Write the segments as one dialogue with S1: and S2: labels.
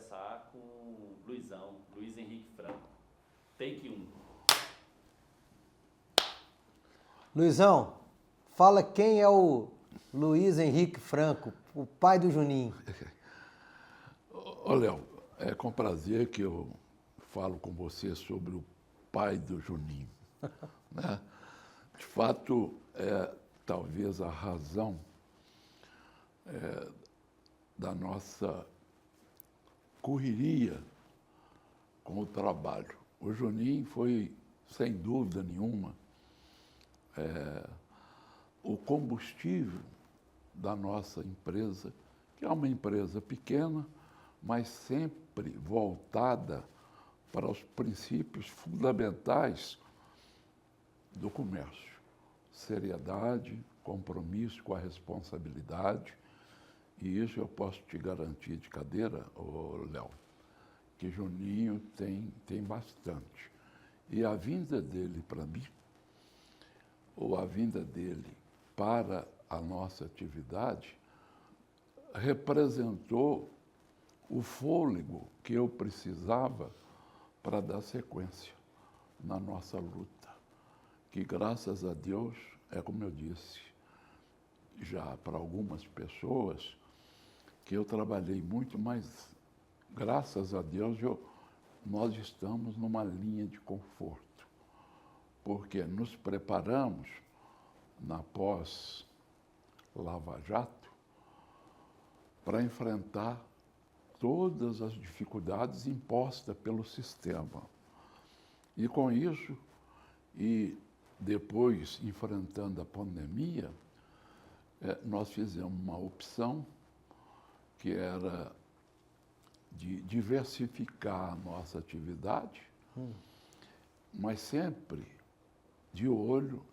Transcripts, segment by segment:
S1: conversar com o Luizão, Luiz Henrique Franco. Take 1.
S2: Luizão, fala quem é o Luiz Henrique Franco, o pai do Juninho.
S3: Ô, Léo, é com prazer que eu falo com você sobre o pai do Juninho. Né? De fato, talvez a razão da nossa correria com o trabalho. O Juninho foi, sem dúvida nenhuma, o combustível da nossa empresa, que é uma empresa pequena, mas sempre voltada para os princípios fundamentais do comércio. Seriedade, compromisso com a responsabilidade, e isso eu posso te garantir de cadeira, Léo, que Juninho tem bastante. E a vinda dele para mim, ou a vinda dele para a nossa atividade, representou o fôlego que eu precisava para dar sequência na nossa luta, que graças a Deus, é como eu disse já para algumas pessoas, que eu trabalhei muito, mas graças a Deus nós estamos numa linha de conforto, porque nos preparamos na pós-Lava Jato para enfrentar todas as dificuldades impostas pelo sistema. E com isso, e depois enfrentando a pandemia, nós fizemos uma opção que era de diversificar a nossa atividade, mas sempre de olho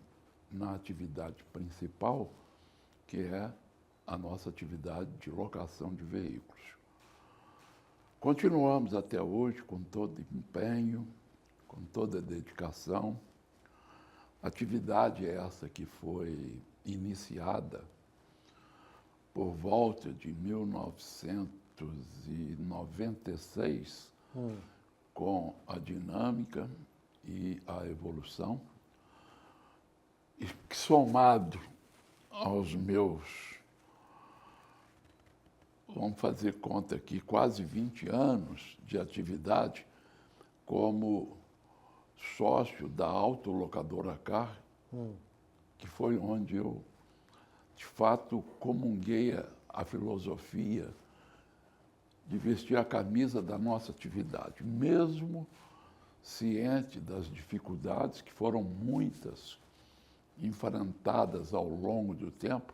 S3: na atividade principal, que é a nossa atividade de locação de veículos. Continuamos até hoje com todo empenho, com toda dedicação. Atividade essa que foi iniciada por volta de 1996, com a dinâmica e a evolução, e somado aos meus, vamos fazer conta aqui, quase 20 anos de atividade como sócio da autolocadora Car, que foi onde eu, de fato, comunguei a filosofia de vestir a camisa da nossa atividade, mesmo ciente das dificuldades, que foram muitas, enfrentadas ao longo do tempo,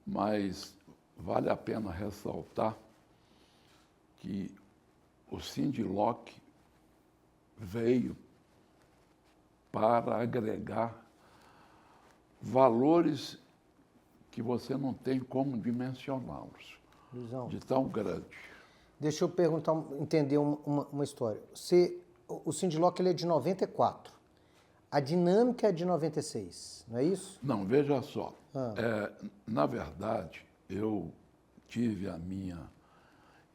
S3: mas vale a pena ressaltar que o Sindiloc veio para agregar valores que você não tem como dimensioná-los, de tão grande.
S2: Deixa eu perguntar, entender uma história. O Sindiloc ele é de 94, a dinâmica é de 96, não é isso?
S3: Não, veja só. Na verdade, eu tive a minha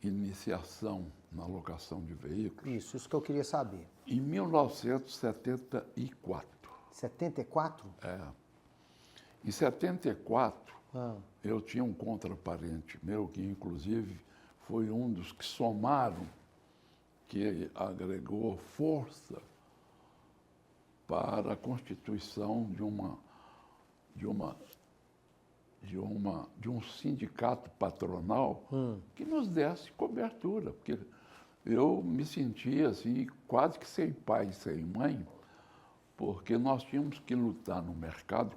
S3: iniciação na locação de veículos.
S2: Isso que eu queria saber.
S3: Em 1974.
S2: 74?
S3: Em 74, eu tinha um contraparente meu, que inclusive foi um dos que somaram, que agregou força para a constituição de um sindicato patronal que nos desse cobertura, porque eu me sentia assim, quase que sem pai e sem mãe, porque nós tínhamos que lutar no mercado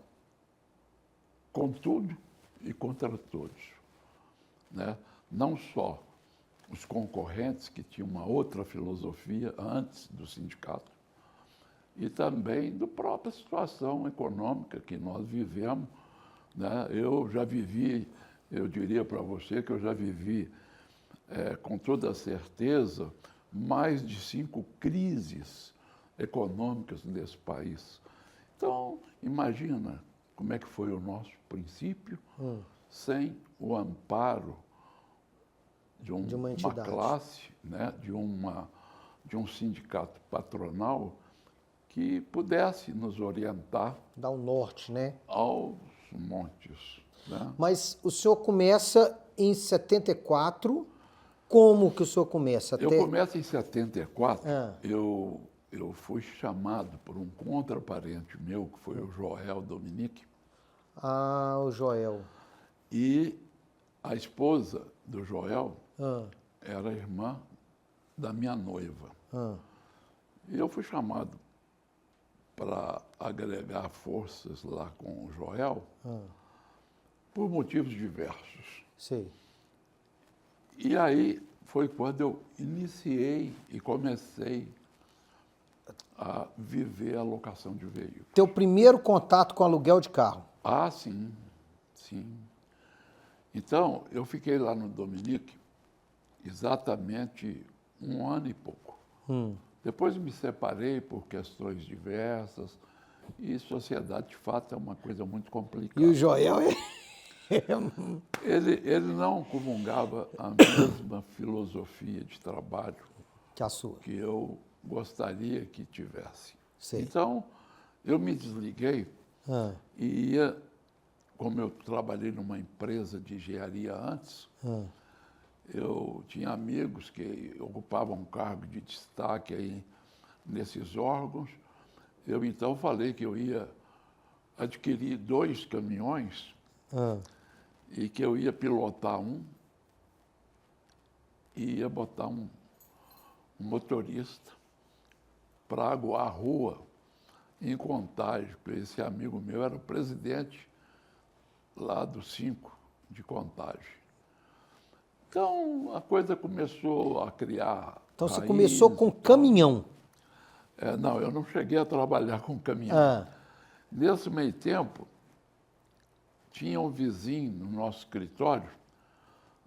S3: com tudo e contra todos, né? Não só os concorrentes, que tinham uma outra filosofia antes do sindicato, e também da própria situação econômica que nós vivemos, né? Eu já vivi, eu diria para você que eu já vivi, com toda certeza, mais de 5 crises econômicas nesse país. Então, imagina como é que foi o nosso princípio sem o amparo de
S2: uma
S3: uma
S2: entidade.
S3: classe, né, de um sindicato patronal que pudesse nos orientar
S2: Dá um norte, né?
S3: aos montes, né?
S2: Mas o senhor começa em 74. Como que o senhor começa?
S3: Eu começo em 74,
S2: Ah.
S3: eu fui chamado por um contraparente meu, que foi o Joel Dominique,
S2: Ah, o Joel.
S3: e a esposa do Joel
S2: Ah,
S3: era irmã da minha noiva.
S2: ah,
S3: E eu fui chamado para agregar forças lá com o Joel por motivos diversos.
S2: sei.
S3: E aí foi quando eu iniciei e comecei a viver a locação de veículos.
S2: Teu primeiro contato com aluguel de carro.
S3: Ah, sim, sim. Então, eu fiquei lá no Dominique exatamente 1 ano e pouco. Depois me separei por questões diversas e sociedade, de fato, é uma coisa muito complicada.
S2: E o Joel é...
S3: Ele não comungava a mesma filosofia de trabalho
S2: que a sua.
S3: que eu gostaria que tivesse.
S2: Sei.
S3: Então, eu me desliguei
S2: Ah,
S3: e ia, como eu trabalhei numa empresa de engenharia antes, eu tinha amigos que ocupavam um cargo de destaque aí nesses órgãos. Eu então falei que eu ia adquirir 2 caminhões e que eu ia pilotar um e ia botar um motorista para aguar a rua em Contagem, porque esse amigo meu era o presidente lá do 5 de Contagem. Então, a coisa começou a criar
S2: então você
S3: raízes
S2: começou com
S3: e tal.
S2: caminhão.
S3: Não, eu não cheguei a trabalhar com caminhão.
S2: Ah,
S3: Nesse meio tempo, tinha um vizinho no nosso escritório.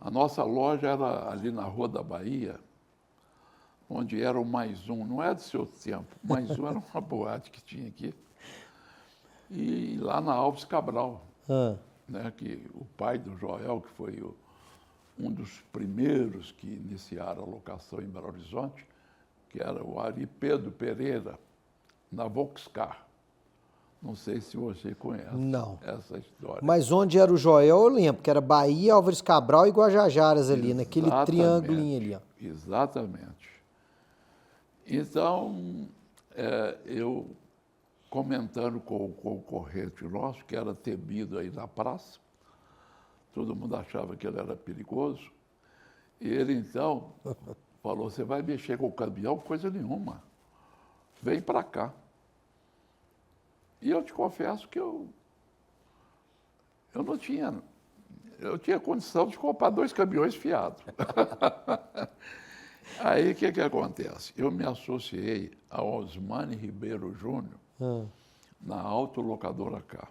S3: A nossa loja era ali na Rua da Bahia, onde era o Mais Um. Não é do seu tempo. Mais Um era uma boate que tinha aqui. E lá na Alves Cabral, né, que o pai do Joel, que foi um dos primeiros que iniciaram a locação em Belo Horizonte, que era o Ari Pedro Pereira, na Volkscar. Não sei se você conhece
S2: Não.
S3: essa história.
S2: mas onde era o Joel, eu lembro, que era Bahia, Álvares Cabral e Guajajaras ali, naquele
S3: Exatamente,
S2: triângulo ali. Ó.
S3: Exatamente. Então, eu comentando com o concorrente nosso, que era temido aí na praça, todo mundo achava que ele era perigoso, e ele então falou, você vai mexer com o caminhão? Coisa nenhuma, vem para cá. E eu te confesso que eu não tinha, eu tinha condição de comprar 2 caminhões fiados. Aí o que acontece? Eu me associei ao Osmani Ribeiro Júnior na autolocadora K.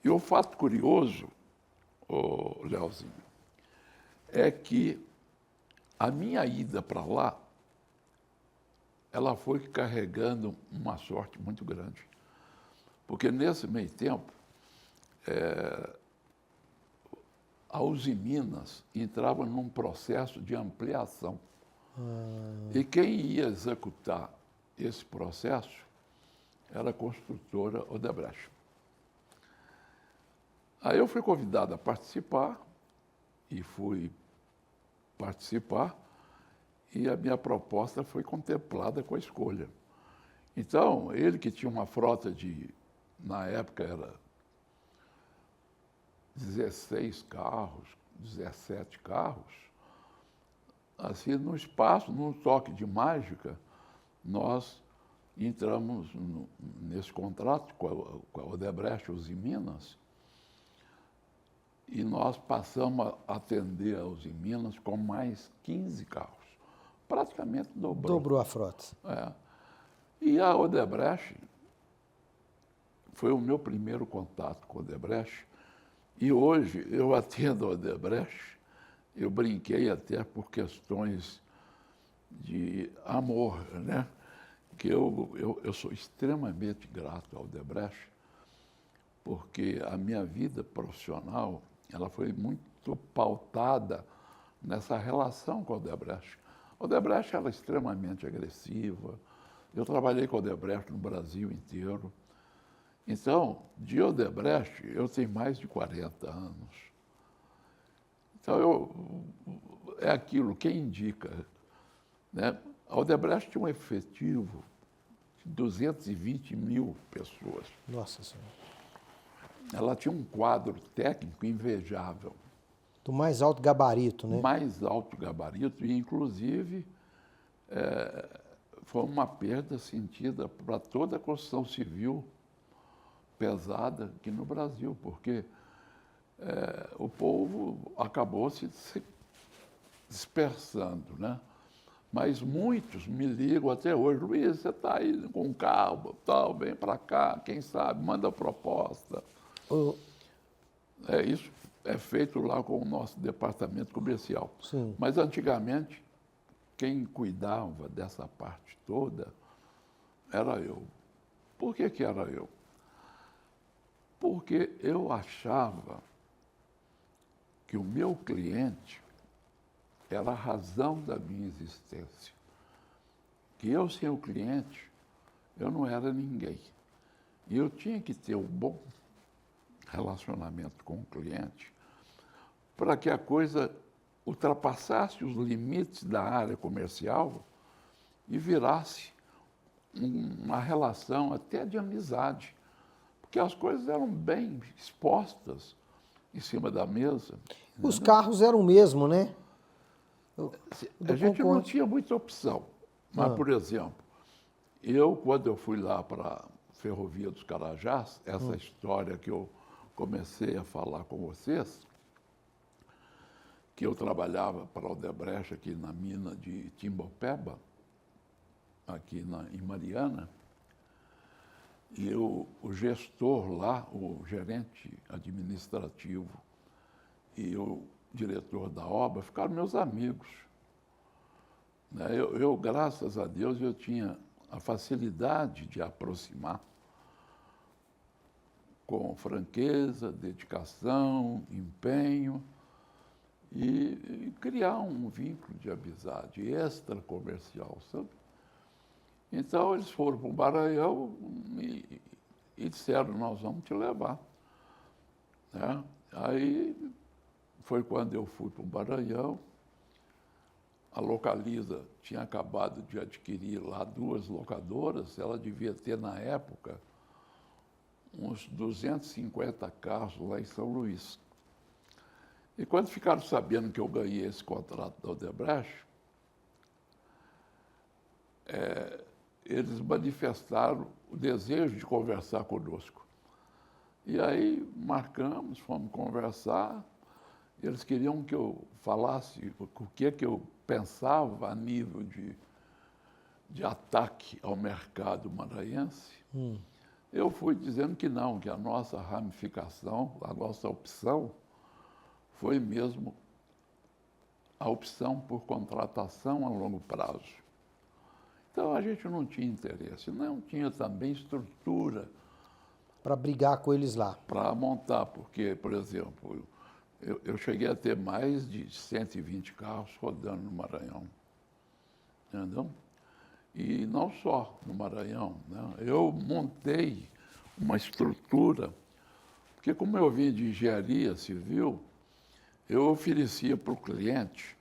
S3: E o fato curioso, Leozinho, é que a minha ida para lá, ela foi carregando uma sorte muito grande. Porque nesse meio tempo, a Usiminas entrava num processo de ampliação. E quem ia executar esse processo era a construtora Odebrecht. Aí eu fui convidado a participar, e fui participar, e a minha proposta foi contemplada com a escolha. Então, ele que tinha uma frota de, na época era 16 carros, 17 carros, assim, no espaço, num toque de mágica, nós entramos nesse contrato com a Odebrecht Usiminas e nós passamos a atender a Usiminas com mais 15 carros. Praticamente dobrou.
S2: Dobrou a frota.
S3: E a Odebrecht foi o meu primeiro contato com a Odebrecht. E hoje eu atendo a Odebrecht, eu brinquei até por questões de amor, né? Que eu sou extremamente grato ao Odebrecht, porque a minha vida profissional ela foi muito pautada nessa relação com a Odebrecht. A Odebrecht era extremamente agressiva. Eu trabalhei com a Odebrecht no Brasil inteiro. Então, de Odebrecht, eu tenho mais de 40 anos. Então, é aquilo, quem indica, né? A Odebrecht tinha um efetivo de 220 mil pessoas.
S2: Nossa Senhora.
S3: Ela tinha um quadro técnico invejável.
S2: Do mais alto gabarito, né?
S3: Mais alto gabarito, e inclusive foi uma perda sentida para toda a construção civil pesada aqui no Brasil, porque o povo acabou se dispersando, né? Mas muitos me ligam até hoje: Luiz, você está aí com um carro, tal, vem para cá, quem sabe, manda proposta. Isso é feito lá com o nosso departamento comercial.
S2: Sim.
S3: Mas antigamente, quem cuidava dessa parte toda era eu. Por que era eu? Porque eu achava que o meu cliente era a razão da minha existência. Que eu, sem o cliente, eu não era ninguém. E eu tinha que ter um bom relacionamento com o cliente para que a coisa ultrapassasse os limites da área comercial e virasse uma relação até de amizade. Porque as coisas eram bem expostas em cima da mesa.
S2: Os carros eram o mesmo, né?
S3: A gente não tinha muita opção. Mas, por exemplo, quando eu fui lá para a Ferrovia dos Carajás, essa história que eu comecei a falar com vocês, que eu trabalhava para a Odebrecht aqui na mina de Timbopeba, aqui em Mariana, e o gestor lá, o gerente administrativo e o diretor da obra ficaram meus amigos. Eu, graças a Deus, eu tinha a facilidade de aproximar com franqueza, dedicação, empenho e criar um vínculo de amizade extracomercial, sabe? Então, eles foram para o Maranhão e disseram: nós vamos te levar. Né? Aí foi quando eu fui para o Maranhão. A Localiza tinha acabado de adquirir lá 2 locadoras, ela devia ter, na época, uns 250 carros lá em São Luís. E quando ficaram sabendo que eu ganhei esse contrato da Odebrecht, eles manifestaram o desejo de conversar conosco. E aí marcamos, fomos conversar. Eles queriam que eu falasse o que eu pensava a nível de ataque ao mercado maranhense. Eu fui dizendo que não, que a nossa ramificação, a nossa opção, foi mesmo a opção por contratação a longo prazo. Então, a gente não tinha interesse, não tinha também estrutura
S2: para brigar com eles lá.
S3: Para montar, porque, por exemplo, eu cheguei a ter mais de 120 carros rodando no Maranhão, entendeu? E não só no Maranhão, né? Eu montei uma estrutura, porque como eu vim de engenharia civil, eu oferecia para o cliente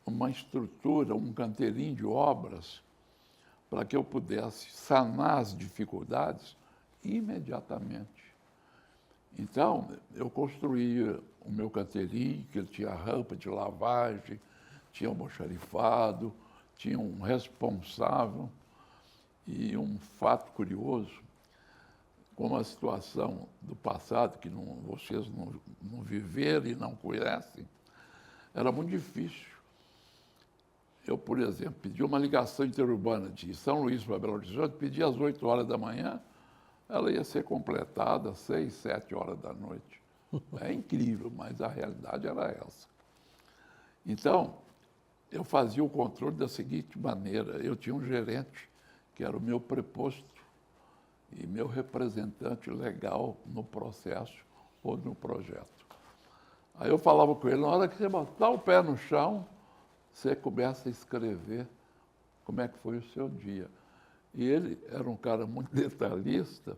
S3: uma estrutura, um canteirinho de obras, para que eu pudesse sanar as dificuldades imediatamente. Então, eu construía o meu canteirinho, que ele tinha rampa de lavagem, tinha almoxarifado, tinha um responsável. E um fato curioso, como a situação do passado, que vocês não viveram e não conhecem, era muito difícil. Eu, por exemplo, pedi uma ligação interurbana de São Luís para Belo Horizonte, pedi às 8 horas da manhã, ela ia ser completada às 6, 7 horas da noite. É incrível, mas a realidade era essa. Então, eu fazia o controle da seguinte maneira: eu tinha um gerente, que era o meu preposto e meu representante legal no processo ou no projeto. Aí eu falava com ele, na hora que você botar o pé no chão, você começa a escrever como é que foi o seu dia. E ele era um cara muito detalhista,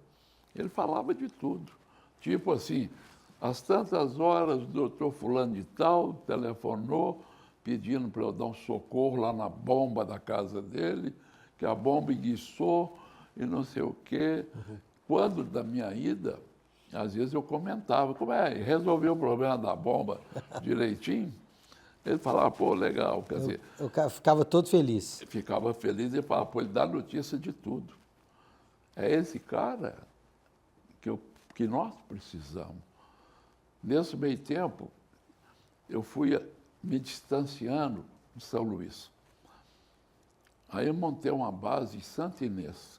S3: ele falava de tudo. Tipo assim, às tantas horas o doutor fulano de tal telefonou pedindo para eu dar um socorro lá na bomba da casa dele, que a bomba enguiçou e não sei o quê. Quando da minha ida, às vezes eu comentava, como é, resolveu o problema da bomba direitinho? Ele falava, pô, legal, quer dizer...
S2: O cara ficava todo feliz.
S3: Ficava feliz e falava, pô, ele dá notícia de tudo. É esse cara que nós precisamos. Nesse meio tempo, eu fui me distanciando de São Luís. Aí eu montei uma base em Santa Inês,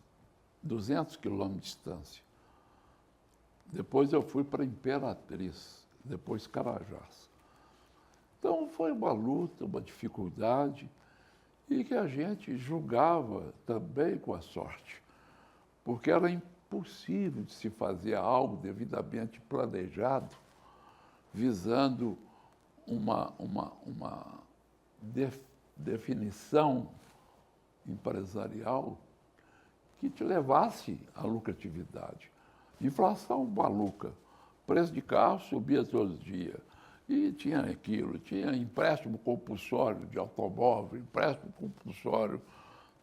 S3: 200 quilômetros de distância. Depois eu fui para Imperatriz, depois Carajás. Então foi uma luta, uma dificuldade, e que a gente julgava também com a sorte, porque era impossível de se fazer algo devidamente planejado, visando uma definição empresarial que te levasse à lucratividade. Inflação maluca, preço de carro subia todos os dias. E tinha aquilo, tinha empréstimo compulsório de automóvel, empréstimo compulsório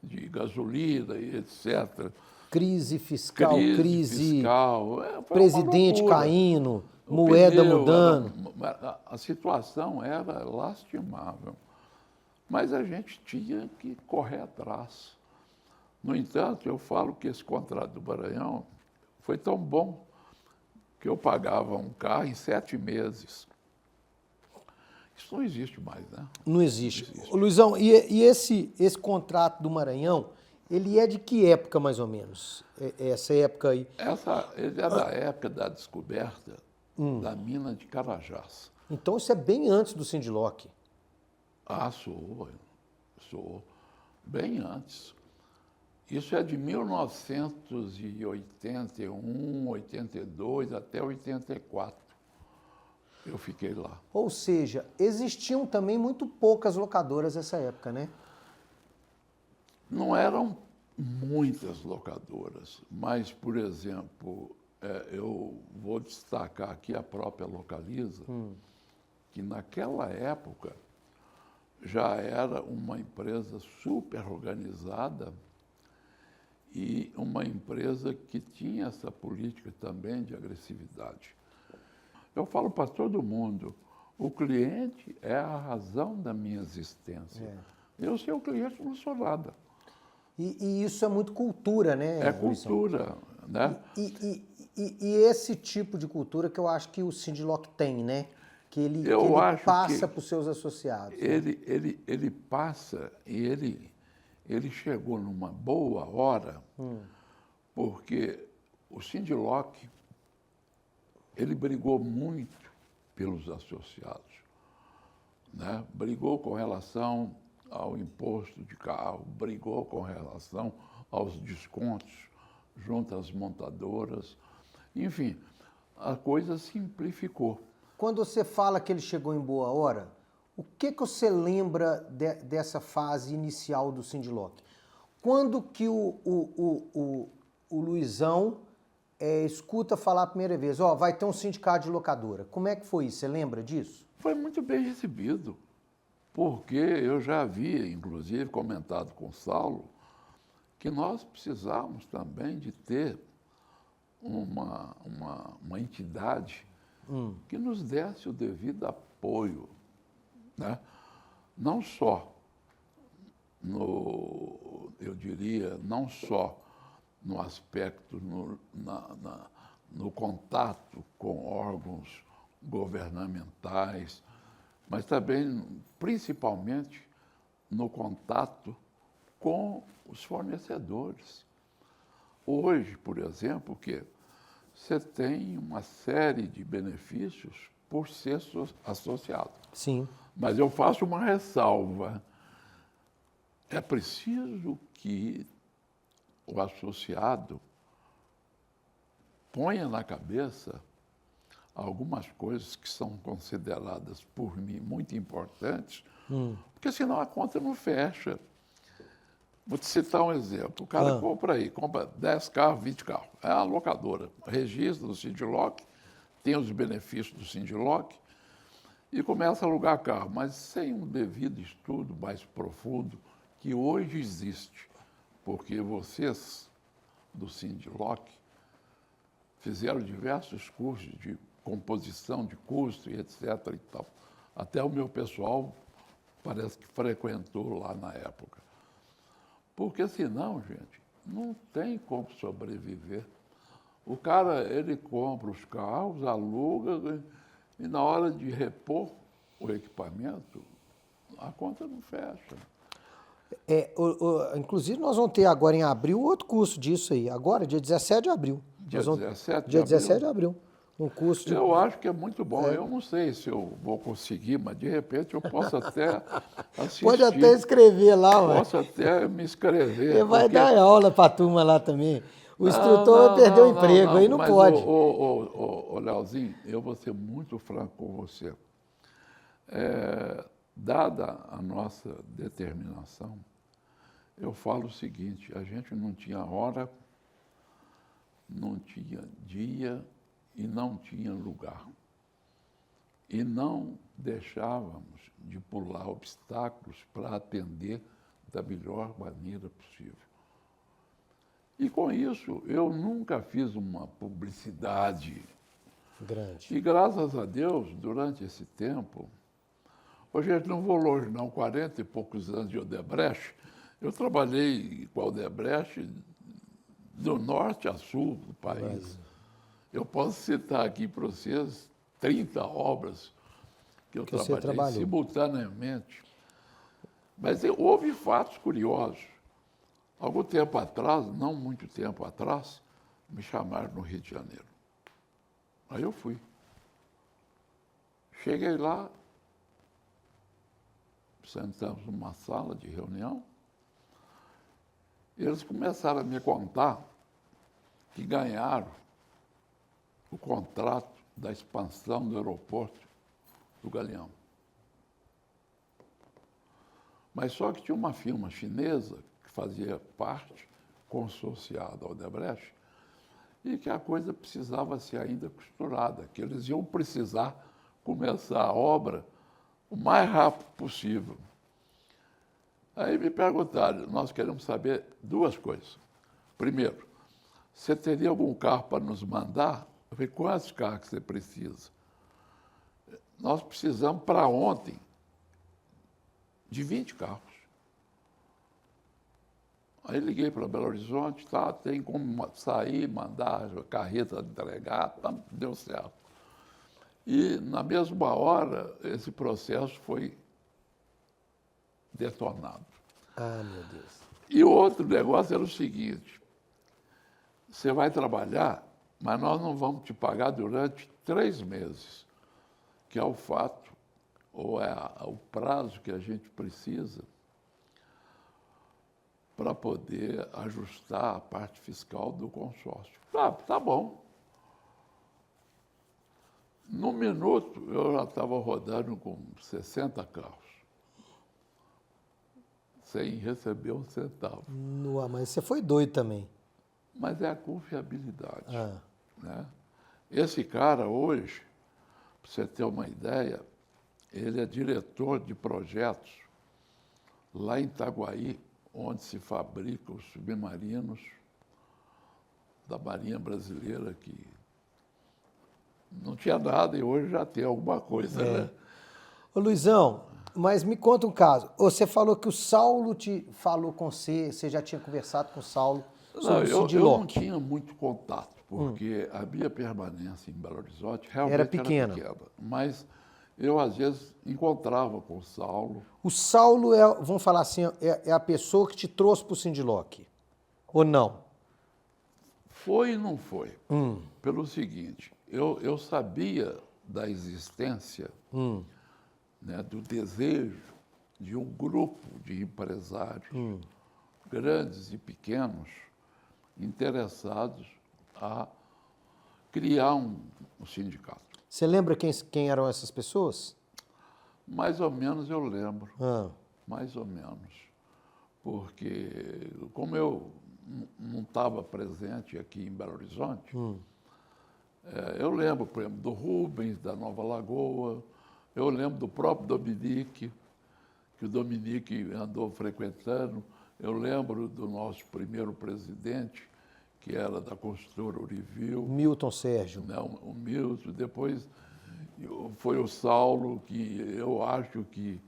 S3: de gasolina e etc.
S2: Crise fiscal, crise
S3: fiscal.
S2: presidente caindo, moeda mudando.
S3: A situação era lastimável, mas a gente tinha que correr atrás. No entanto, eu falo que esse contrato do Maranhão foi tão bom que eu pagava um carro em 7 meses. Isso não existe mais, né?
S2: Não existe. Luizão, e esse contrato do Maranhão, ele é de que época, mais ou menos? Essa época aí?
S3: Ele é da época da descoberta da mina de Carajás.
S2: Então isso é bem antes do Sindiloc.
S3: Ah, sou. Bem antes. Isso é de 1981, 82 até 84. Eu fiquei lá.
S2: Ou seja, existiam também muito poucas locadoras nessa época, né?
S3: Não eram muitas locadoras, mas, por exemplo, eu vou destacar aqui a própria Localiza, que naquela época já era uma empresa super organizada e uma empresa que tinha essa política também de agressividade. Eu falo para todo mundo, o cliente é a razão da minha existência. Eu, sem o cliente, não sou nada.
S2: E isso é muito cultura, né?
S3: É cultura, né?
S2: E esse tipo de cultura que eu acho que o Sindiloc tem, né? Que ele passa para os seus associados.
S3: Ele passa e ele chegou numa boa hora, porque o Sindiloc, ele brigou muito pelos associados, né? Brigou com relação ao imposto de carro, brigou com relação aos descontos junto às montadoras. Enfim, a coisa simplificou.
S2: Quando você fala que ele chegou em boa hora, o que você lembra dessa fase inicial do Sindiloc? Quando que o Luizão escuta falar a primeira vez, vai ter um sindicato de locadora. Como é que foi isso? Você lembra disso?
S3: Foi muito bem recebido, porque eu já havia, inclusive, comentado com o Saulo, que nós precisávamos também de ter uma entidade que nos desse o devido apoio, né? Não só eu diria, não só no aspecto, no contato com órgãos governamentais, mas também, principalmente, no contato com os fornecedores. Hoje, por exemplo, que você tem uma série de benefícios por ser associado.
S2: Sim.
S3: Mas eu faço uma ressalva. É preciso que o associado ponha na cabeça algumas coisas que são consideradas por mim muito importantes, porque senão a conta não fecha. Vou te citar um exemplo. O cara compra 10 carros, 20 carros. É a locadora, registra no Sindlock, tem os benefícios do Sindlock e começa a alugar carro, mas sem um devido estudo mais profundo que hoje existe, porque vocês do Sindlock fizeram diversos cursos de composição de custo e etc. e tal. Até o meu pessoal parece que frequentou lá na época. Porque senão, gente, não tem como sobreviver. O cara, ele compra os carros, aluga, e na hora de repor o equipamento, a conta não fecha.
S2: Inclusive, nós vamos ter agora em abril outro curso disso aí. Agora, dia 17 de abril.
S3: Dia 17 de
S2: dia
S3: abril?
S2: 17 de abril. Um curso de...
S3: Eu acho que é muito bom. Eu não sei se eu vou conseguir, mas de repente eu posso até assistir.
S2: Pode até escrever lá, ué.
S3: Posso até me inscrever.
S2: Você vai dar aula para a turma lá também. O instrutor vai perder o emprego, aí não
S3: mas
S2: pode.
S3: Ô, Leozinho, eu vou ser muito franco com você. Dada a nossa determinação, eu falo o seguinte, a gente não tinha hora, não tinha dia e não tinha lugar. E não deixávamos de pular obstáculos para atender da melhor maneira possível. E com isso, eu nunca fiz uma publicidade
S2: grande.
S3: E graças a Deus, durante esse tempo, hoje eu não vou longe não, 40 e poucos anos de Odebrecht, eu trabalhei com a Odebrecht do norte a sul do país. Eu posso citar aqui para vocês 30 obras que eu trabalhei simultaneamente. Mas houve fatos curiosos. Algum tempo atrás, não muito tempo atrás, me chamaram no Rio de Janeiro. Aí eu fui. Cheguei lá, sentamos numa sala de reunião, e eles começaram a me contar que ganharam o contrato da expansão do aeroporto do Galeão. Mas só que tinha uma firma chinesa que fazia parte, consorciada ao Odebrecht, e que a coisa precisava ser ainda costurada, que eles iam precisar começar a obra o mais rápido possível. Aí me perguntaram, nós queremos saber duas coisas. Primeiro, você teria algum carro para nos mandar? Eu falei, quantos carros que você precisa? Nós precisamos para ontem de 20 carros. Aí liguei para Belo Horizonte, tá, tem como sair, mandar a carreta entregar, tá, deu certo. E, na mesma hora, esse processo foi detonado.
S2: Ah, meu Deus.
S3: E o outro negócio era o seguinte, você vai trabalhar, mas nós não vamos te pagar durante 3 meses, que é o fato, ou é o prazo que a gente precisa para poder ajustar a parte fiscal do consórcio. Tá bom. No minuto, eu já estava rodando com 60 carros, sem receber um centavo.
S2: Mas você foi doido também.
S3: Mas é a confiabilidade. Né? Esse cara hoje, para você ter uma ideia, ele é diretor de projetos lá em Itaguaí, onde se fabricam os submarinos da Marinha Brasileira, que não tinha nada e hoje já tem alguma coisa, né?
S2: Ô, Luizão, mas me conta um caso. Você falou que o Saulo te falou com você, você já tinha conversado com o Saulo sobre o Sindlock.
S3: Eu não tinha muito contato, porque a minha permanência em Belo Horizonte realmente era pequena. Mas eu, às vezes, encontrava com o Saulo.
S2: O Saulo vamos falar assim, é a pessoa que te trouxe para o Sindlock, ou não?
S3: Foi e não foi. Pelo seguinte, eu sabia da existência, né, do desejo de um grupo de empresários, grandes e pequenos, interessados a criar um sindicato.
S2: Você lembra quem eram essas pessoas?
S3: Mais ou menos eu lembro,
S2: Ah,
S3: mais ou menos. Porque, como eu não estava presente aqui em Belo Horizonte, eu lembro, por exemplo, do Rubens, da Nova Lagoa, eu lembro do próprio Dominique, que o Dominique andou frequentando, eu lembro do nosso primeiro presidente, que era da construtora Urivil,
S2: Milton Sérgio.
S3: né, o Milton, depois foi o Saulo, que eu acho que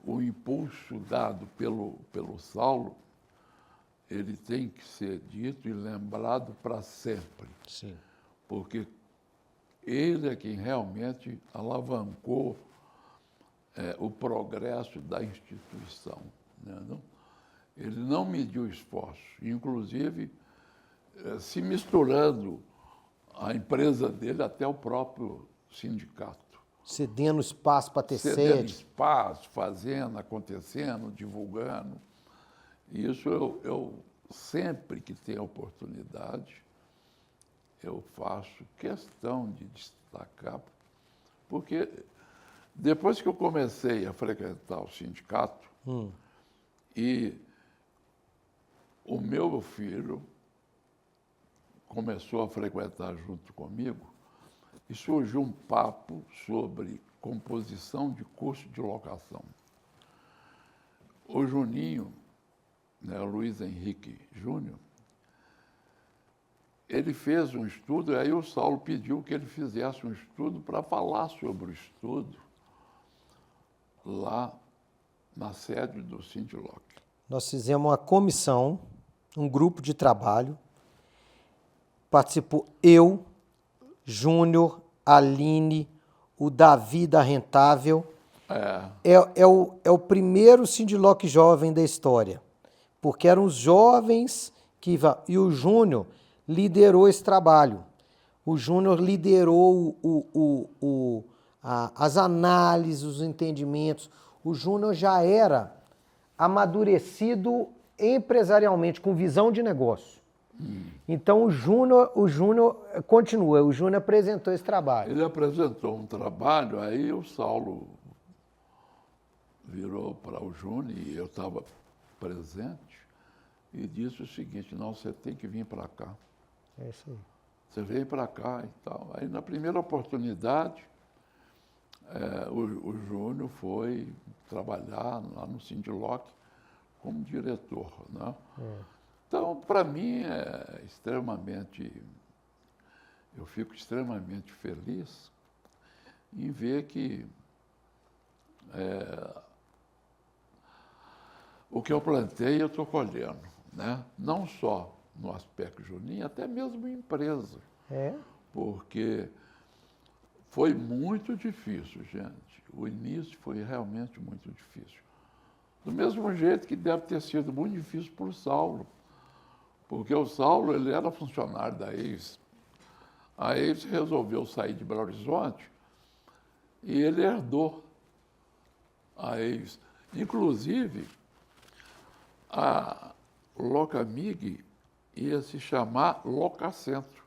S3: o impulso dado pelo Saulo, ele tem que ser dito e lembrado para sempre,
S2: Sim.
S3: porque ele é quem realmente alavancou o progresso da instituição. Né? Ele não mediu esforço, inclusive se misturando a empresa dele até o próprio sindicato.
S2: Cedendo espaço para ter
S3: Cedendo
S2: sede.
S3: espaço, fazendo, acontecendo, divulgando. Isso eu sempre que tenho oportunidade, eu faço questão de destacar, porque depois que eu comecei a frequentar o sindicato, e o meu filho começou a frequentar junto comigo, e surgiu um papo sobre composição de custo de locação. O Juninho, né, o Luiz Henrique Júnior, ele fez um estudo, e aí o Saulo pediu que ele fizesse um estudo para falar sobre o estudo lá na sede do Sindiloc.
S2: Nós fizemos uma comissão, um grupo de trabalho. Participou eu, Júnior, Aline, o Davi da Rentável. É o primeiro Sindiloc jovem da história, porque eram os jovens que... E o Júnior liderou esse trabalho. O Júnior liderou as análises, os entendimentos. O Júnior já era amadurecido empresarialmente, com visão de negócio. Então o Júnior continua, o Júnior apresentou esse trabalho.
S3: Ele apresentou um trabalho, aí o Saulo virou para o Júnior, e eu estava presente, e disse o seguinte: não, você tem que vir para cá.
S2: É isso aí.
S3: Você veio para cá e tal. Aí, na primeira oportunidade, o Júnior foi trabalhar lá no Sindiloc como diretor, né? Então, para mim, eu fico extremamente feliz em ver que o que eu plantei eu estou colhendo, né? Não só no aspecto juninho, até mesmo em empresa. Porque foi muito difícil, gente. O início foi realmente muito difícil. Do mesmo jeito que deve ter sido muito difícil para o Saulo, porque o Saulo ele era funcionário da EIS. A EIS resolveu sair de Belo Horizonte e ele herdou a EIS. Inclusive, a Locamig ia se chamar Locacentro.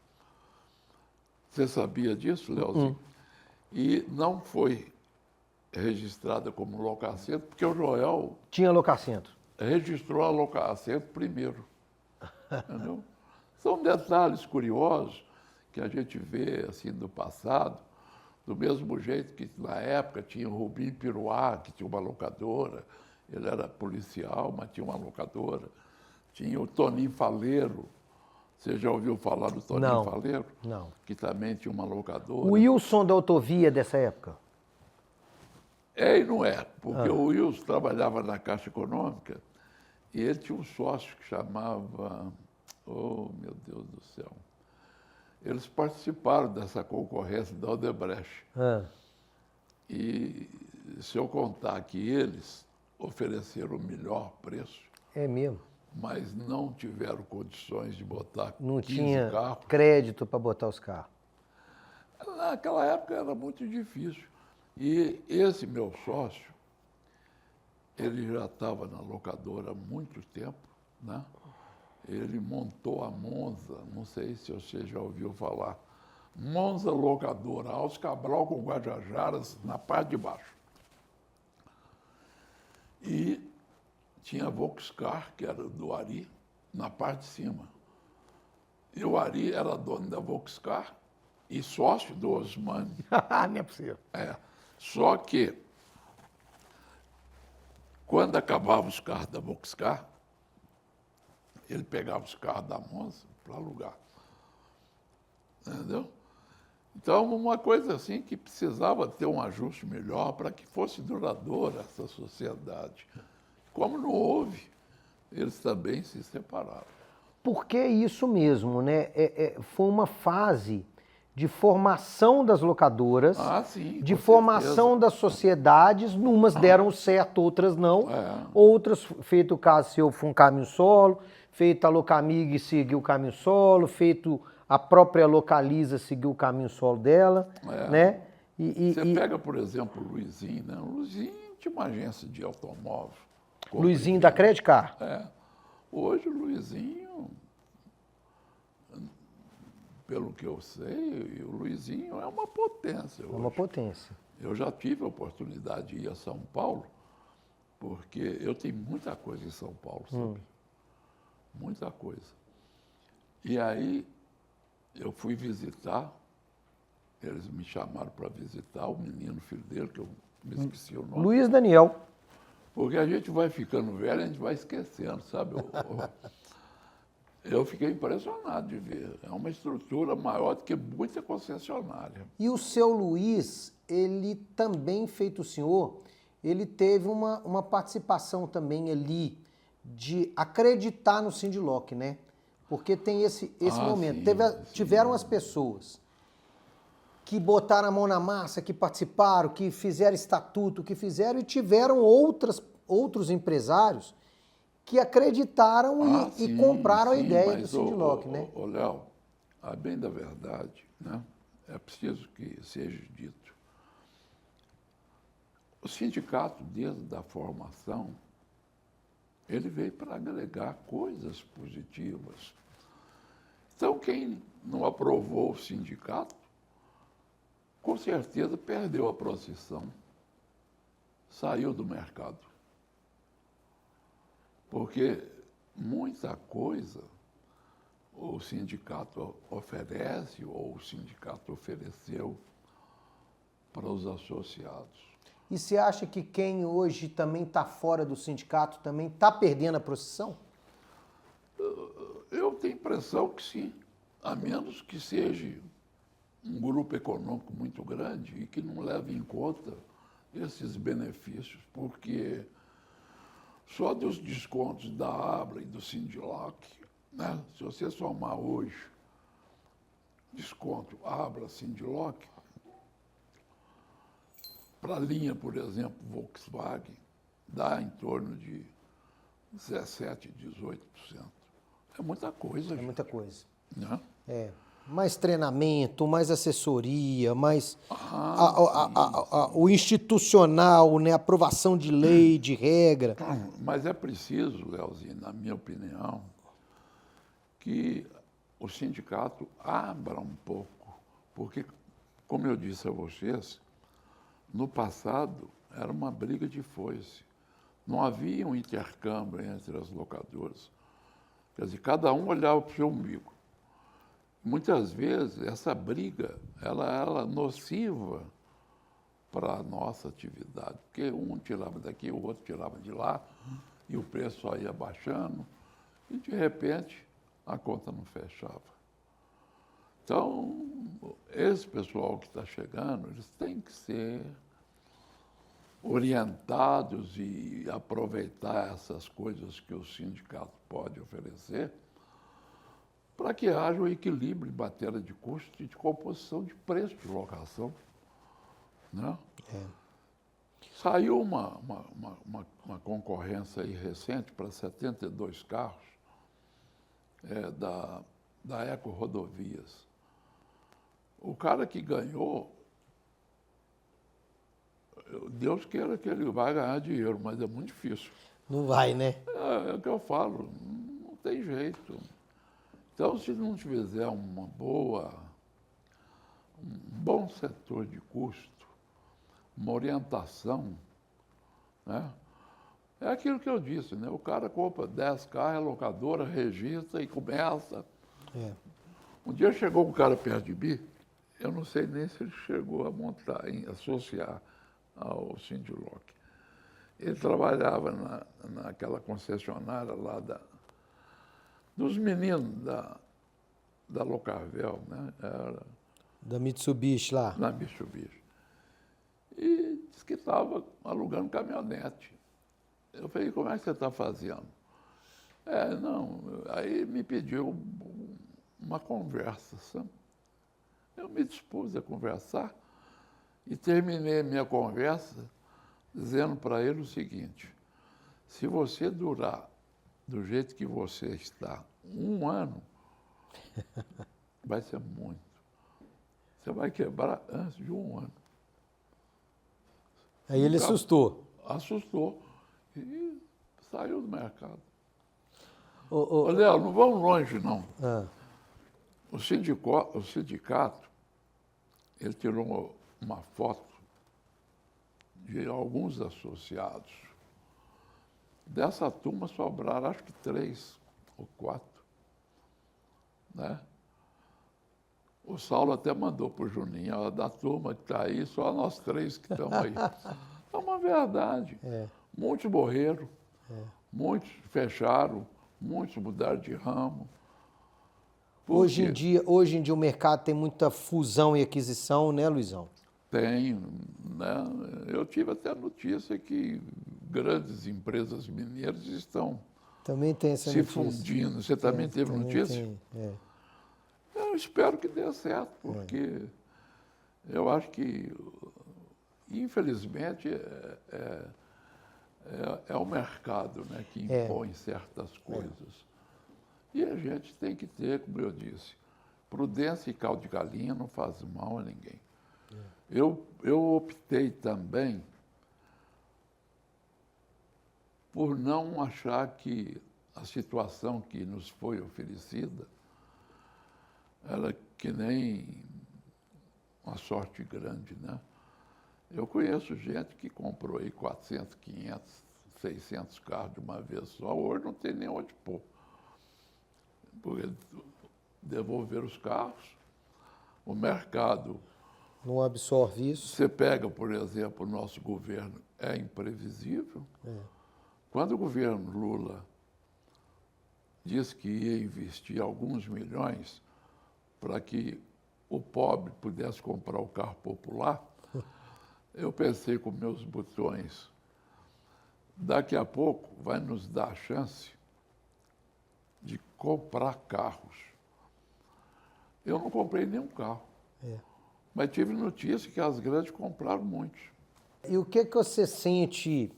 S3: Você sabia disso, Leozinho? E não foi registrada como Locacentro, porque o Joel
S2: Tinha Locacentro.
S3: registrou a Locacentro primeiro. Entendeu? São detalhes curiosos que a gente vê assim do passado, do mesmo jeito que na época tinha o Rubim Piruá, que tinha uma locadora, ele era policial, mas tinha uma locadora. Tinha o Toninho Faleiro. Você já ouviu falar do Toninho Faleiro?
S2: Não.
S3: Que também tinha uma locadora.
S2: O Wilson da Autovia dessa época?
S3: É e não é, porque o Wilson trabalhava na Caixa Econômica e ele tinha um sócio que chamava... Oh, meu Deus do céu. Eles participaram dessa concorrência da Odebrecht. E se eu contar que eles ofereceram o melhor preço...
S2: É mesmo?
S3: Mas não tiveram condições de botar 15
S2: Não tinha
S3: carros.
S2: crédito para botar os carros.
S3: Naquela época era muito difícil. E esse meu sócio, ele já estava na locadora há muito tempo, né? Ele montou a Monza, não sei se você já ouviu falar, Monza Locadora, Alves Cabral com Guajajaras na parte de baixo. E tinha a Volkscar, que era do Ari, na parte de cima. E o Ari era dono da Volkscar e sócio do Osmani.
S2: Não é possível.
S3: É. Só que, quando acabava os carros da Volkscar, ele pegava os carros da Monza para alugar. Entendeu? Então, uma coisa assim que precisava ter um ajuste melhor para que fosse duradoura essa sociedade. Como não houve, eles também se separaram.
S2: Porque é isso mesmo, né? Foi uma fase de formação das locadoras,
S3: Sim,
S2: de
S3: com
S2: formação
S3: certeza.
S2: das sociedades, umas deram certo, outras não.
S3: É.
S2: Outras, feito o caso seu, foi um caminho solo, feito a Locamig seguiu o caminho solo, feito a própria Localiza seguiu o caminho solo dela, né?
S3: Você pega, por exemplo, o Luizinho, né? O Luizinho tinha uma agência de automóvel.
S2: Luizinho da Credit Car.
S3: Hoje o Luizinho, pelo que eu sei, o Luizinho é uma potência hoje.
S2: É uma potência.
S3: Eu já tive a oportunidade de ir a São Paulo, porque eu tenho muita coisa em São Paulo, sabe? Muita coisa. E aí eu fui visitar, eles me chamaram para visitar o menino filho dele, que eu me esqueci o nome.
S2: Luiz Daniel.
S3: Porque a gente vai ficando velho, a gente vai esquecendo, sabe? Eu fiquei impressionado de ver. É uma estrutura maior do que muita concessionária.
S2: E o seu Luiz, ele também, feito o senhor, ele teve uma participação também ali de acreditar no Sindiloc, né? Porque tem esse momento.
S3: Sim,
S2: Tiveram as pessoas que botaram a mão na massa, que participaram, que fizeram estatuto, que fizeram, e tiveram outros empresários que acreditaram e compraram a ideia do Sindiloc, né?
S3: Léo, a bem da verdade, né? É preciso que seja dito. O sindicato, desde a formação, ele veio para agregar coisas positivas. Então, quem não aprovou o sindicato, com certeza perdeu a procissão, saiu do mercado. Porque muita coisa o sindicato oferece ou o sindicato ofereceu para os associados.
S2: E você acha que quem hoje também está fora do sindicato também está perdendo a procissão?
S3: Eu tenho a impressão que sim, a menos que seja um grupo econômico muito grande e que não leve em conta esses benefícios, porque só dos descontos da Abra e do Sindiloc, né? Se você somar hoje desconto Abra, Sindiloc, para a linha, por exemplo, Volkswagen, dá em torno de 17%, 18%. É muita coisa.
S2: É muita coisa.
S3: Né?
S2: Mais treinamento, mais assessoria, mais o institucional, né? Aprovação de lei, de regra.
S3: Mas é preciso, Leozinho, na minha opinião, que o sindicato abra um pouco, porque, como eu disse a vocês, no passado era uma briga de foice. Não havia um intercâmbio entre as locadoras. Quer dizer, cada um olhava para o seu umbigo. Muitas vezes essa briga ela era nociva para a nossa atividade, porque um tirava daqui, o outro tirava de lá, e o preço só ia baixando, e de repente a conta não fechava. Então, esse pessoal que está chegando, eles têm que ser orientados e aproveitar essas coisas que o sindicato pode oferecer para que haja um equilíbrio em matéria de custo e de composição de preço de locação. Né? Saiu uma concorrência aí recente para 72 carros da Eco Rodovias. O cara que ganhou, Deus queira que ele vai ganhar dinheiro, mas é muito difícil.
S2: Não vai, né?
S3: É o que eu falo, não tem jeito. Então, se não fizer uma boa bom setor de custo, uma orientação, né? É aquilo que eu disse, né? O cara compra 10 carros, é locadora, registra e começa.
S2: É.
S3: Um dia chegou um cara perto de mim, eu não sei nem se ele chegou a montar, associar ao Sindiloc. Ele trabalhava naquela concessionária lá dos meninos da Locarvel, né? Era
S2: Da Mitsubishi lá.
S3: na Mitsubishi. E disse que estava alugando caminhonete. Eu falei, como é que você está fazendo? Não, aí me pediu uma conversa, sabe? Eu me dispus a conversar e terminei a minha conversa dizendo para ele o seguinte: se você durar do jeito que você está 1 ano, vai ser muito. Você vai quebrar antes de 1 ano.
S2: Aí ele assustou.
S3: Assustou e saiu do mercado.
S2: Ô,
S3: Léo, não vamos longe, não.
S2: ah,
S3: O sindicato, ele tirou uma foto de alguns associados. Dessa turma sobraram, acho que 3 ou 4. Né? O Saulo até mandou para o Juninho, ó, da turma que está aí, só nós 3 que estamos aí. É uma verdade. Muitos morreram, muitos fecharam, muitos mudaram de ramo. Por
S2: hoje
S3: quê?
S2: em dia o mercado tem muita fusão e aquisição, né, Luizão?
S3: Tem, né? Eu tive até notícia que grandes empresas mineiras estão
S2: Também tem essa
S3: se
S2: notícia.
S3: fundindo. Você também teve
S2: Também
S3: notícia?
S2: tem, é.
S3: Eu espero que dê certo, porque eu acho que, infelizmente, é o mercado, né, que impõe certas coisas. E a gente tem que ter, como eu disse, prudência e caldo de galinha não faz mal a ninguém. Eu optei também por não achar que a situação que nos foi oferecida era que nem uma sorte grande, né? Eu conheço gente que comprou aí 400, 500, 600 carros de uma vez só. Hoje não tem nem onde pôr. Porque devolver os carros, o mercado...
S2: Não absorve isso.
S3: Você pega, por exemplo, o nosso governo, é imprevisível. Quando o governo Lula disse que ia investir alguns milhões para que o pobre pudesse comprar o carro popular, eu pensei com meus botões, daqui a pouco vai nos dar a chance de comprar carros. Eu não comprei nenhum carro, mas tive notícia que as grandes compraram muitos.
S2: E o que você sente,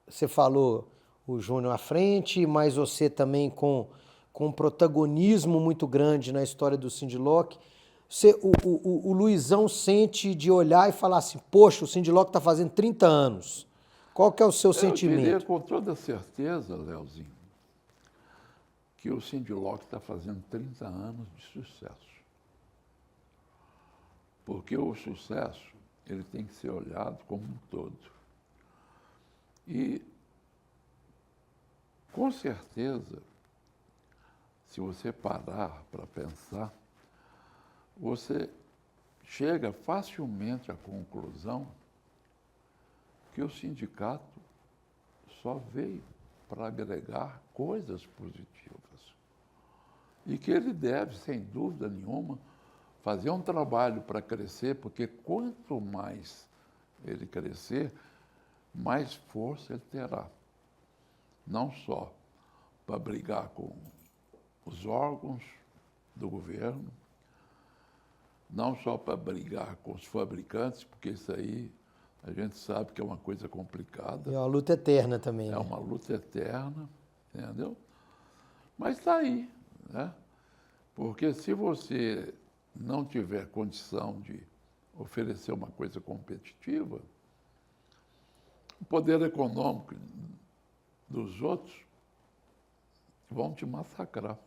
S2: você falou o Júnior à frente, mas você também com um protagonismo muito grande na história do Sindiloc, o Luizão sente de olhar e falar assim, poxa, o Sindiloc está fazendo 30 anos. Qual que é o seu sentimento?
S3: Eu diria com toda certeza, Leozinho, que o Sindiloc está fazendo 30 anos de sucesso. Porque o sucesso, ele tem que ser olhado como um todo. E, com certeza, se você parar para pensar, você chega facilmente à conclusão que o sindicato só veio para agregar coisas positivas. E que ele deve, sem dúvida nenhuma, fazer um trabalho para crescer, porque quanto mais ele crescer, mais força ele terá. Não só para brigar com os órgãos do governo, não só para brigar com os fabricantes, porque isso aí a gente sabe que é uma coisa complicada.
S2: É uma luta eterna também.
S3: É
S2: né?
S3: uma luta eterna, entendeu? Mas está aí, né? Porque se você não tiver condição de oferecer uma coisa competitiva, o poder econômico dos outros vão te massacrar.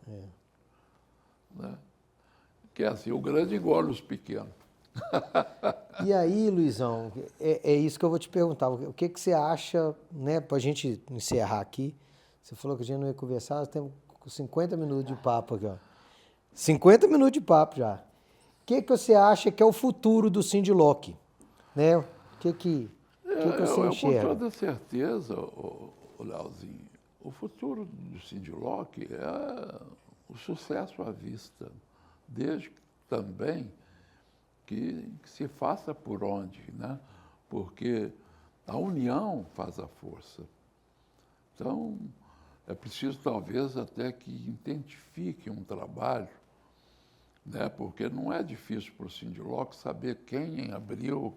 S3: Né? que é assim, o grande engole os pequenos.
S2: E aí, Luizão, é isso que eu vou te perguntar. O que você acha, né, para a gente encerrar aqui? Você falou que a gente não ia conversar, nós temos 50 minutos de papo aqui, ó. 50 minutos de papo já. O que você acha que é o futuro do Sindiloc? Né? O que você
S3: Com
S2: enxerga?
S3: toda certeza, o Leozinho, o futuro do Sindiloc é o sucesso à vista, desde também que se faça por onde, né? Porque a união faz a força. Então, é preciso talvez até que identifique um trabalho, né? Porque não é difícil para o Sindiloc saber quem abriu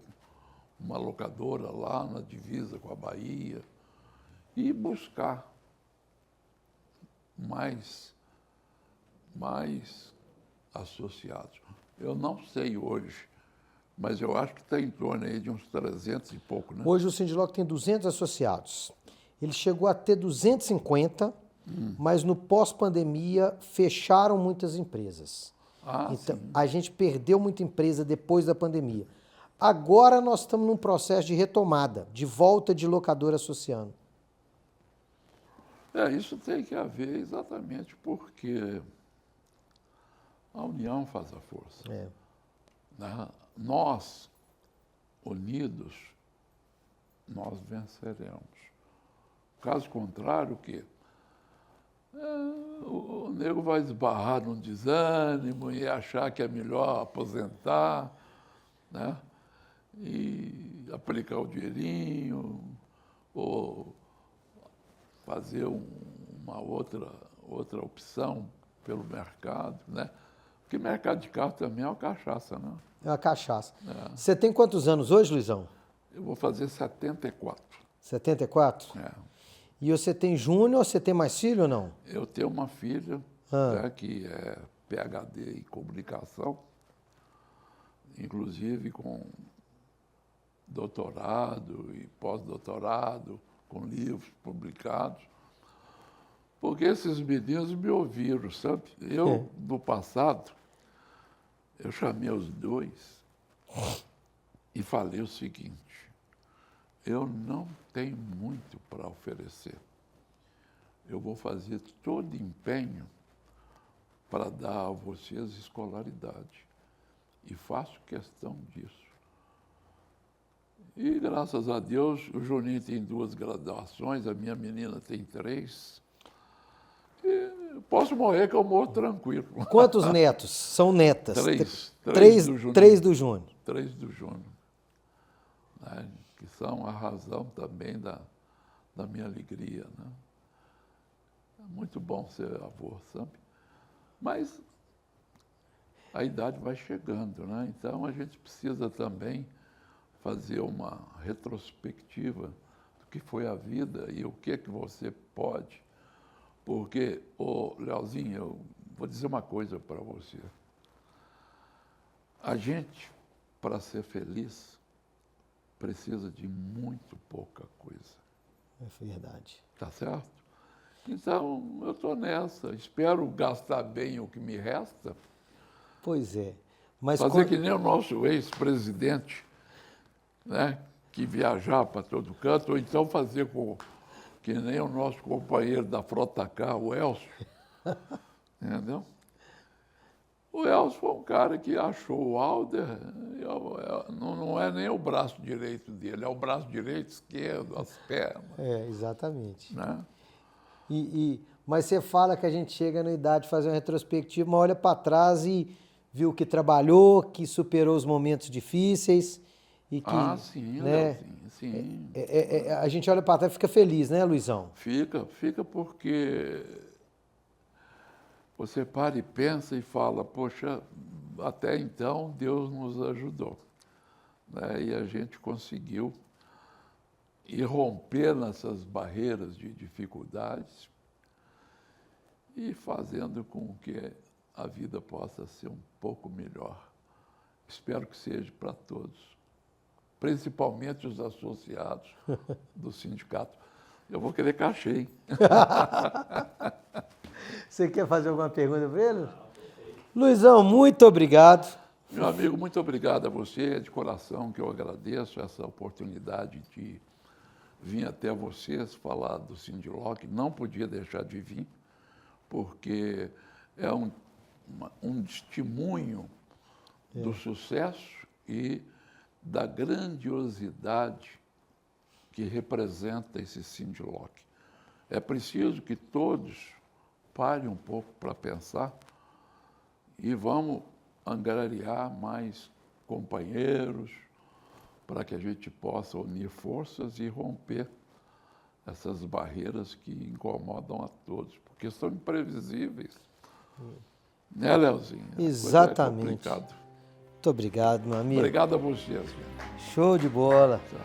S3: uma locadora lá na divisa com a Bahia e buscar mais associados. Eu não sei hoje, mas eu acho que está em torno aí de uns 300 e pouco, né?
S2: Hoje o Sindiloc tem 200 associados. Ele chegou a ter 250, mas no pós-pandemia fecharam muitas empresas. Então,
S3: Sim.
S2: a gente perdeu muita empresa depois da pandemia. Agora nós estamos num processo de retomada, de volta de locadora associando.
S3: Isso tem que haver exatamente porque a união faz a força. Né? Nós, unidos, nós venceremos. Caso contrário, o quê? O nego vai esbarrar num desânimo e achar que é melhor aposentar, né? E aplicar o dinheirinho, ou fazer uma outra opção pelo mercado, né? Porque mercado de carro também é uma cachaça, né?
S2: É uma cachaça. Você tem quantos anos hoje, Luizão?
S3: Eu vou fazer 74.
S2: 74?
S3: É.
S2: E você tem júnior, você tem mais filho ou não?
S3: Eu tenho uma filha, né, que é PhD em comunicação, inclusive com doutorado e pós-doutorado, com livros publicados, porque esses meninos me ouviram, sabe? Eu, no passado, eu chamei os dois e falei o seguinte: eu não tenho muito para oferecer. Eu vou fazer todo empenho para dar a vocês escolaridade. E faço questão disso. E, graças a Deus, o Juninho tem 2 graduações, a minha menina tem 3. E posso morrer que eu morro tranquilo.
S2: Quantos netos? São netas?
S3: 3 do Juninho.
S2: 3 do Júnior.
S3: 3 do Júnior. Né? Que são a razão também da minha alegria. Né? É muito bom ser avô, sabe? Mas a idade vai chegando, né? Então a gente precisa também fazer uma retrospectiva do que foi a vida e o que você pode. Porque, Leozinho, eu vou dizer uma coisa para você. A gente, para ser feliz, precisa de muito pouca coisa.
S2: É verdade.
S3: Tá certo? Então, eu estou nessa. Espero gastar bem o que me resta.
S2: Pois é. Mas
S3: fazer que nem o nosso ex-presidente, né, que viajar para todo canto, ou então fazer que nem o nosso companheiro da Frota K, o Elcio. Entendeu? O Elcio foi um cara que achou o Alder, não é nem o braço direito dele, é o braço direito, esquerdo, as pernas.
S2: Exatamente.
S3: Né?
S2: Mas você fala que a gente chega na idade de fazer uma retrospectiva, mas olha para trás e viu que trabalhou, que superou os momentos difíceis. E que,
S3: sim,
S2: né,
S3: sim.
S2: A gente olha para trás e fica feliz, né, Luizão?
S3: Fica porque você para e pensa e fala, poxa, até então Deus nos ajudou. Né? E a gente conseguiu ir romper nessas barreiras de dificuldades e fazendo com que a vida possa ser um pouco melhor. Espero que seja para todos, principalmente os associados do sindicato. Eu vou querer cachê, hein?
S2: Você quer fazer alguma pergunta para ele? Luizão, muito obrigado.
S3: Meu amigo, muito obrigado a você, de coração, que eu agradeço essa oportunidade de vir até vocês falar do Sindiloc. Não podia deixar de vir, porque é um testemunho do sucesso e da grandiosidade que representa esse Sindiloc. É preciso que todos parem um pouco para pensar e vamos angariar mais companheiros para que a gente possa unir forças e romper essas barreiras que incomodam a todos, porque são imprevisíveis. Né, Leozinho?
S2: Exatamente.
S3: É complicado.
S2: Muito obrigado, meu amigo.
S3: Obrigado a vocês. Gente.
S2: Show de bola.
S3: Tchau.